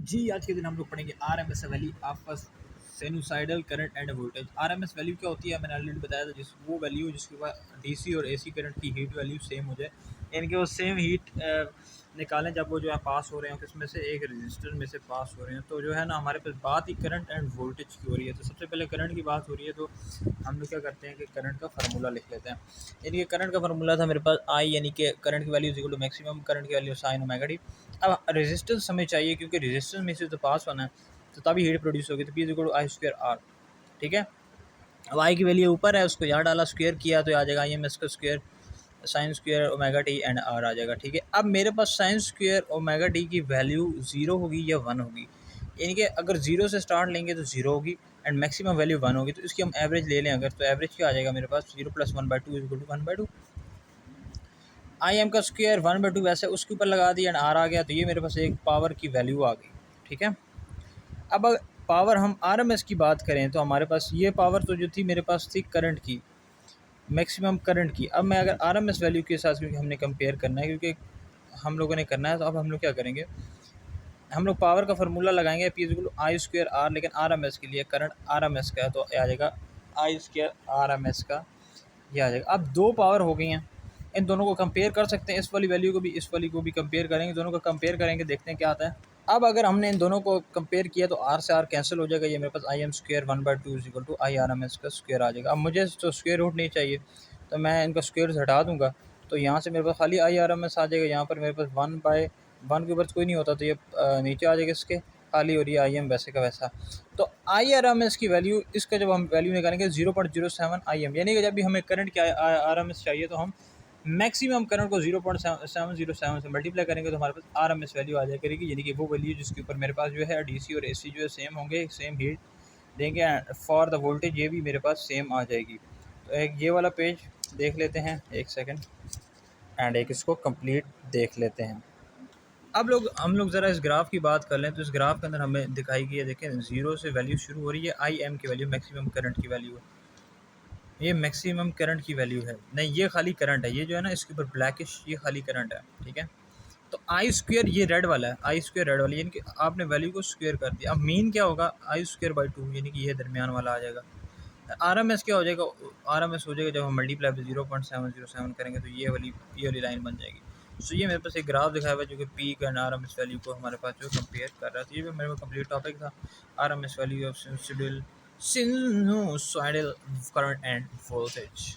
जी, आज के दिन हम लोग पढ़ेंगे RMS value of sinusoidal current and voltage. RMS value क्या होती है, मैंने ऑलरेडी बताया था। जिस वो वैल्यू जिसके बाद डीसी और एसी करंट की हीट वैल्यू सेम हो जाए, यानी कि वो सेम हीट निकालें जब वो जो है पास हो रहे हैं किसमें से, एक रजिस्टर में से पास हो रहे हैं। तो जो है ना, हमारे पास बात ही करंट एंड वोल्टेज की हो रही है। तो सबसे पहले करंट की बात हो रही है, तो हम लोग क्या करते हैं कि करंट का फार्मूला लिख लेते हैं। यानी कि करंट का फार्मूला था मेरे पास आई, यानी कि करंट की value is equal to maximum current की वैल्यू साइन ओमेगा टी। अब रेजिस्टेंस हमें चाहिए, क्योंकि रेजिस्टेंस में से तो पास होना है, तो तभी हीट प्रोड्यूस होगी। तो P is equal to I square R. ठीक है, अब आई की वैल्यू ऊपर है, उसको यहाँ डाला, स्क्वायर किया तो आ जाएगा आई एम एस का square sine square omega t and R आ जाएगा। ठीक है, अब मेरे पास साइन स्क्वायर ओमेगा टी की वैल्यू 0 होगी या 1 होगी। यानी कि अगर 0 से स्टार्ट लेंगे तो 0 होगी एंड मैक्सिमम वैल्यू 1 होगी। तो इसकी हम एवरेज ले लें अगर, तो एवरेज क्या आ जाएगा मेरे पास, 0 + 1/2 is equal to 1/2। I M का स्क्वायर 1/2 वैसे उसके ऊपर लगा दिया एंड आर आ गया। तो ये मेरे पास एक पावर की वैल्यू आ गई। ठीक है, अब अगर पावर हम आरएमएस की बात करें, तो हमारे पास ये पावर तो जो थी मेरे पास थी करंट की, मैक्सिमम करंट की। अब मैं अगर आरएमएस वैल्यू के साथ, क्योंकि हमने कंपेयर करना है, क्योंकि हम लोगों ने करना है, तो अब हम लोग क्या करेंगे, हम लोग पावर का फार्मूला लगाएंगे P equal to I square R. लेकिन आरएमएस के लिए करंट आरएमएस का है, तो आ जाएगा आई स्क्वायर आरएमएस का, ये आ जाएगा। अब दो पावर हो गई हैं, इन दोनों को कंपेयर कर सकते हैं। इस वाली वैल्यू को भी इस वाली को भी कंपेयर करेंगे, दोनों को कंपेयर करेंगे, देखते हैं क्या आता है। अब अगर हमने इन दोनों को कंपेयर किया तो आर से आर कैंसिल हो जाएगा। ये मेरे पास I M square 1/2 is equal to I R M S का स्क्वायर आ जाएगा। अब मुझे तो स्क्वायर रूट नहीं चाहिए, तो मैं इनका स्क्वायर हटा दूंगा। तो यहाँ से मेरे पास खाली आई आर एम एस आ जाएगा। यहाँ पर मेरे पास 1/1 के ऊपर कोई नहीं होता, तो ये नीचे आ जाएगा इसके खाली, और ये आई एम वैसे का वैसा। तो आई आर एम एस की वैल्यू, इसका जब हम वैल्यू निकालेंगे 0.07 आई एम, यानी कि जब भी हमें करंट की आर एम एस चाहिए, तो हम मैक्सिमम करंट को 0.707 से मल्टीप्लाई करेंगे, तो हमारे पास आर एम एस वैल्यू आ जाए करेगी। यानी कि वो वैल्यू जिसके ऊपर मेरे पास जो है डीसी और एसी जो है सेम होंगे, सेम हीट देंगे। फॉर द वोल्टेज ये भी मेरे पास सेम आ जाएगी। तो एक ये वाला पेज देख लेते हैं, एक सेकेंड, एंड एक इसको कंप्लीट देख लेते हैं। अब हम लोग ज़रा इस ग्राफ की बात कर लें, तो इस ग्राफ के अंदर हमें दिखाई गई है, देखें 0 से वैल्यू शुरू हो रही है, आई एम की वैल्यू मैक्सिमम करंट की वैल्यू है, ये मैक्सिमम करंट की वैल्यू है। नहीं, ये खाली करंट है, ये जो है ना इसके ऊपर ब्लैकिश, ये खाली करंट है। ठीक है, तो आई स्क्वायर ये रेड वाला है, आई स्क्वायर रेड वाली, यानी कि आपने वैल्यू को स्क्वायर कर दिया। अब मीन क्या होगा, आई स्क्वायर बाई 2, यानी कि ये दरमियान वाला आ जाएगा। आर एम एस क्या हो जाएगा, आर एम एस हो जाएगा जब हम मल्टीप्लाई 0.707 करेंगे, तो ये वाली लाइन बन जाएगी। सो ये मेरे पास एक ग्राफ दिखाया हुआ है जो कि peak and R M S value को हमारे पास जो कंपेयर कर रहा था। ये भी मेरे को कंप्लीट टॉपिक था, R M S value of sinusoidal current and voltage.